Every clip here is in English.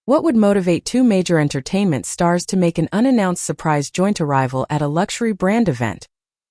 What would motivate two major entertainment stars to make an unannounced surprise joint arrival at a luxury brand event,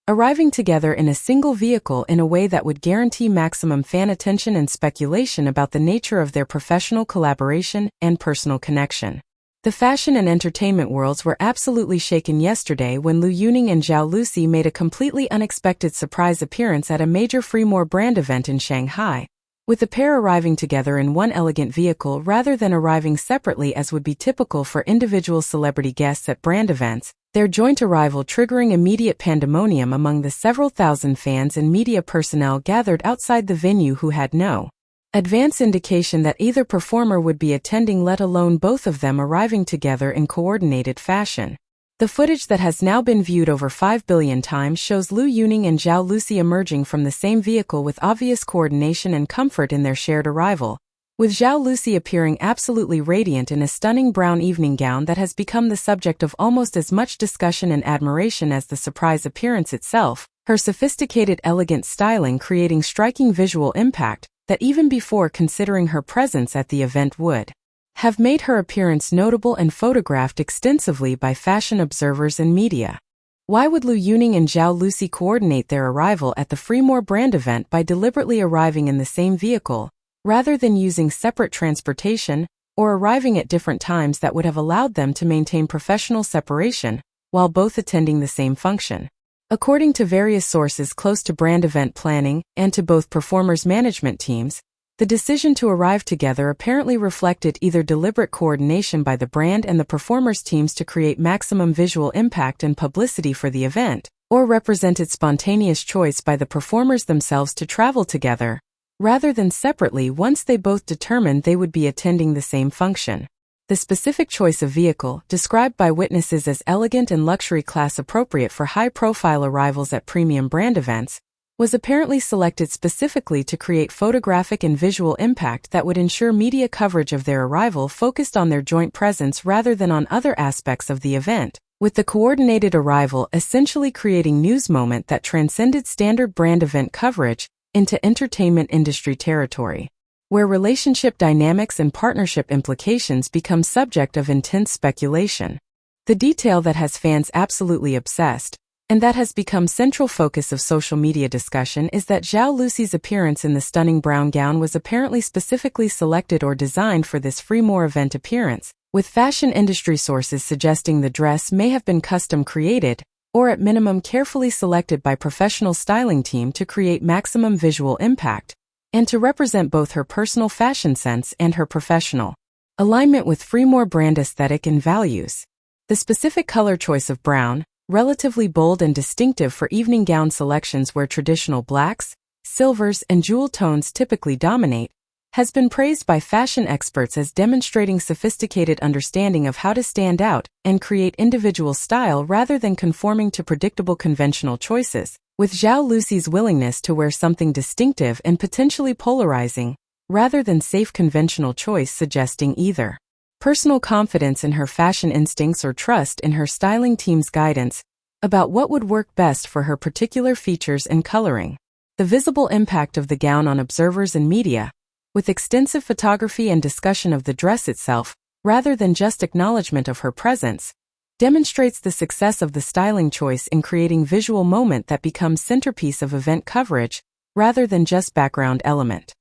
arriving together in a single vehicle in a way that would guarantee maximum fan attention and speculation about the nature of their professional collaboration and personal connection? The fashion and entertainment worlds were absolutely shaken yesterday when Liu Yuning and Zhao Lusi made a completely unexpected surprise appearance at a major Freemore brand event in Shanghai, with the pair arriving together in one elegant vehicle rather than arriving separately as would be typical for individual celebrity guests at brand events, their joint arrival triggering immediate pandemonium among the several thousand fans and media personnel gathered outside the venue who had no advance indication that either performer would be attending, let alone both of them arriving together in coordinated fashion. The footage that has now been viewed over 5 billion times shows Liu Yuning and Zhao Lusi emerging from the same vehicle with obvious coordination and comfort in their shared arrival, with Zhao Lusi appearing absolutely radiant in a stunning brown evening gown that has become the subject of almost as much discussion and admiration as the surprise appearance itself, her sophisticated elegant styling creating striking visual impact that even before considering her presence at the event would have made her appearance notable and photographed extensively by fashion observers and media. Why would Liu Yuning and Zhao Lusi coordinate their arrival at the Freemore brand event by deliberately arriving in the same vehicle, rather than using separate transportation, or arriving at different times that would have allowed them to maintain professional separation, while both attending the same function? According to various sources close to brand event planning and to both performers' management teams, the decision to arrive together apparently reflected either deliberate coordination by the brand and the performers' teams to create maximum visual impact and publicity for the event, or represented spontaneous choice by the performers themselves to travel together, rather than separately once they both determined they would be attending the same function. The specific choice of vehicle, described by witnesses as elegant and luxury class appropriate for high-profile arrivals at premium brand events, was apparently selected specifically to create photographic and visual impact that would ensure media coverage of their arrival focused on their joint presence rather than on other aspects of the event, with the coordinated arrival essentially creating news moment that transcended standard brand event coverage into entertainment industry territory, where relationship dynamics and partnership implications become subject of intense speculation. The detail that has fans absolutely obsessed, and that has become central focus of social media discussion, is that Zhao Lusi's appearance in the stunning brown gown was apparently specifically selected or designed for this Freemore event appearance, with fashion industry sources suggesting the dress may have been custom created, or at minimum carefully selected by professional styling team to create maximum visual impact, and to represent both her personal fashion sense and her professional alignment with Freemore brand aesthetic and values. The specific color choice of brown, relatively bold and distinctive for evening gown selections where traditional blacks, silvers, and jewel tones typically dominate, has been praised by fashion experts as demonstrating sophisticated understanding of how to stand out and create individual style rather than conforming to predictable conventional choices, with Zhao Lusi's willingness to wear something distinctive and potentially polarizing, rather than safe conventional choice suggesting either personal confidence in her fashion instincts or trust in her styling team's guidance about what would work best for her particular features and coloring. The visible impact of the gown on observers and media, with extensive photography and discussion of the dress itself, rather than just acknowledgement of her presence, demonstrates the success of the styling choice in creating visual moment that becomes centerpiece of event coverage, rather than just background element.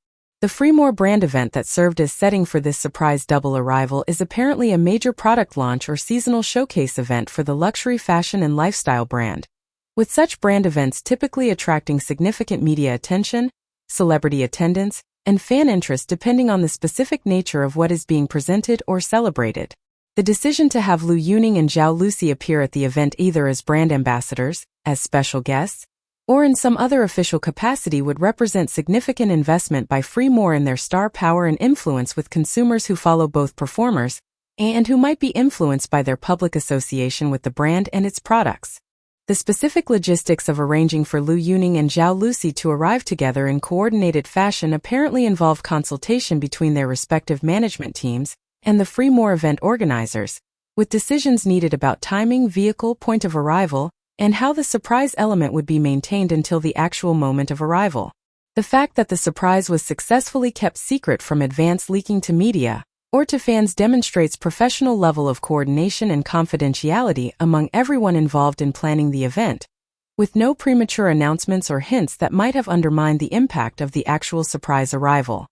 The Freemore brand event that served as setting for this surprise double arrival is apparently a major product launch or seasonal showcase event for the luxury fashion and lifestyle brand, with such brand events typically attracting significant media attention, celebrity attendance, and fan interest depending on the specific nature of what is being presented or celebrated. The decision to have Liu Yuning and Zhao Lusi appear at the event either as brand ambassadors, as special guests, or in some other official capacity would represent significant investment by Freemore in their star power and influence with consumers who follow both performers, and who might be influenced by their public association with the brand and its products. The specific logistics of arranging for Liu Yuning and Zhao Lusi to arrive together in coordinated fashion apparently involve consultation between their respective management teams and the Freemore event organizers, with decisions needed about timing, vehicle, point of arrival, and how the surprise element would be maintained until the actual moment of arrival. The fact that the surprise was successfully kept secret from advance leaking to media, or to fans demonstrates professional level of coordination and confidentiality among everyone involved in planning the event, with no premature announcements or hints that might have undermined the impact of the actual surprise arrival.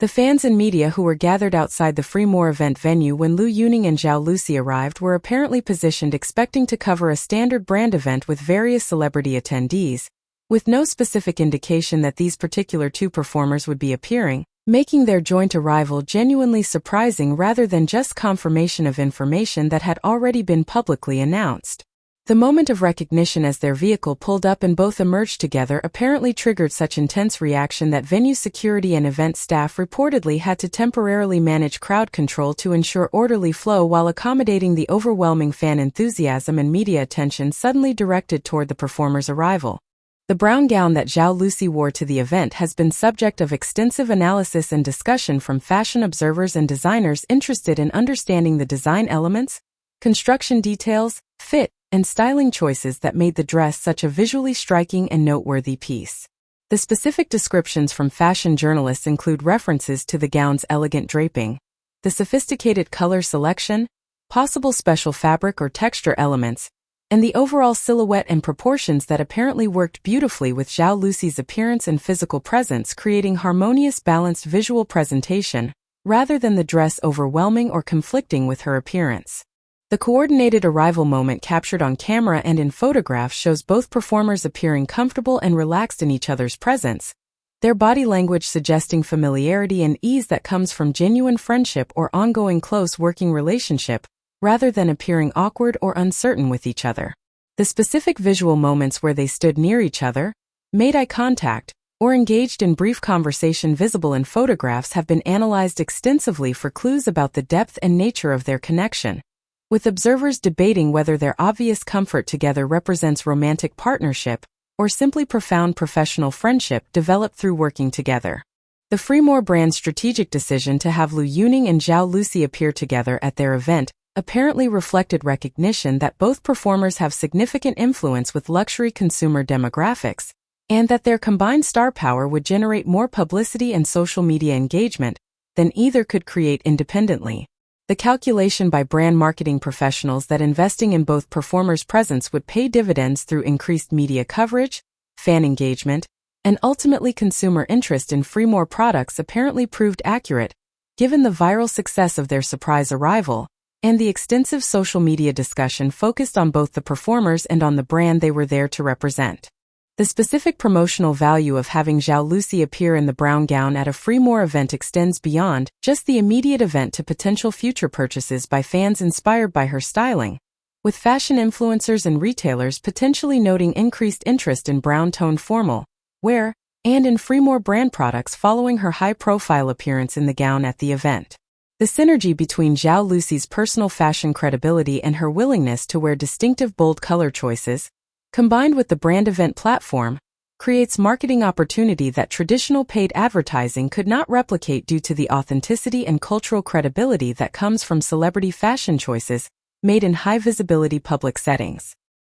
The fans and media who were gathered outside the Freemore event venue when Lu Yuning and Zhao Lusi arrived were apparently positioned expecting to cover a standard brand event with various celebrity attendees, with no specific indication that these particular two performers would be appearing, making their joint arrival genuinely surprising rather than just confirmation of information that had already been publicly announced. The moment of recognition as their vehicle pulled up and both emerged together apparently triggered such intense reaction that venue security and event staff reportedly had to temporarily manage crowd control to ensure orderly flow while accommodating the overwhelming fan enthusiasm and media attention suddenly directed toward the performer's arrival. The brown gown that Zhao Lusi wore to the event has been subject of extensive analysis and discussion from fashion observers and designers interested in understanding the design elements, construction details, fit, and styling choices that made the dress such a visually striking and noteworthy piece. The specific descriptions from fashion journalists include references to the gown's elegant draping, the sophisticated color selection, possible special fabric or texture elements, and the overall silhouette and proportions that apparently worked beautifully with Zhao Lusi's appearance and physical presence, creating harmonious, balanced visual presentation, rather than the dress overwhelming or conflicting with her appearance. The coordinated arrival moment captured on camera and in photographs shows both performers appearing comfortable and relaxed in each other's presence, their body language suggesting familiarity and ease that comes from genuine friendship or ongoing close working relationship, rather than appearing awkward or uncertain with each other. The specific visual moments where they stood near each other, made eye contact, or engaged in brief conversation visible in photographs have been analyzed extensively for clues about the depth and nature of their connection, with observers debating whether their obvious comfort together represents romantic partnership or simply profound professional friendship developed through working together. The Freemore brand's strategic decision to have Lu Yuning and Zhao Lusi appear together at their event apparently reflected recognition that both performers have significant influence with luxury consumer demographics, and that their combined star power would generate more publicity and social media engagement than either could create independently. The calculation by brand marketing professionals that investing in both performers' presence would pay dividends through increased media coverage, fan engagement, and ultimately consumer interest in Freemore products apparently proved accurate, given the viral success of their surprise arrival, and the extensive social media discussion focused on both the performers and on the brand they were there to represent. The specific promotional value of having Zhao Lusi appear in the brown gown at a Freemore event extends beyond just the immediate event to potential future purchases by fans inspired by her styling, with fashion influencers and retailers potentially noting increased interest in brown-toned formal wear and in Freemore brand products following her high-profile appearance in the gown at the event. The synergy between Zhao Lusi's personal fashion credibility and her willingness to wear distinctive bold color choices, combined with the brand event platform, creates marketing opportunity that traditional paid advertising could not replicate due to the authenticity and cultural credibility that comes from celebrity fashion choices made in high-visibility public settings.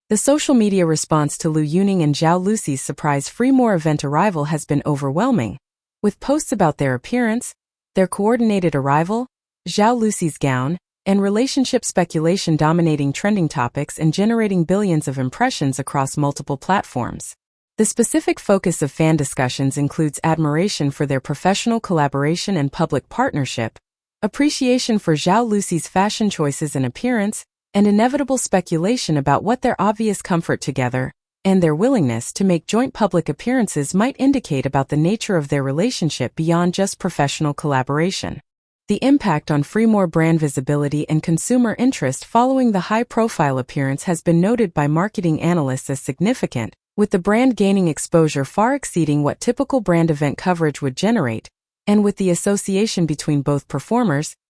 The social media response to Lu Yuning and Zhao Lusi's surprise Freemore event arrival has been overwhelming, with posts about their appearance, their coordinated arrival, Zhao Lusi's gown, and relationship speculation dominating trending topics and generating billions of impressions across multiple platforms. The specific focus of fan discussions includes admiration for their professional collaboration and public partnership, appreciation for Zhao Lusi's fashion choices and appearance, and inevitable speculation about what their obvious comfort together and their willingness to make joint public appearances might indicate about the nature of their relationship beyond just professional collaboration. The impact on Freemore brand visibility and consumer interest following the high-profile appearance has been noted by marketing analysts as significant, with the brand gaining exposure far exceeding what typical brand event coverage would generate, and with the association between both performers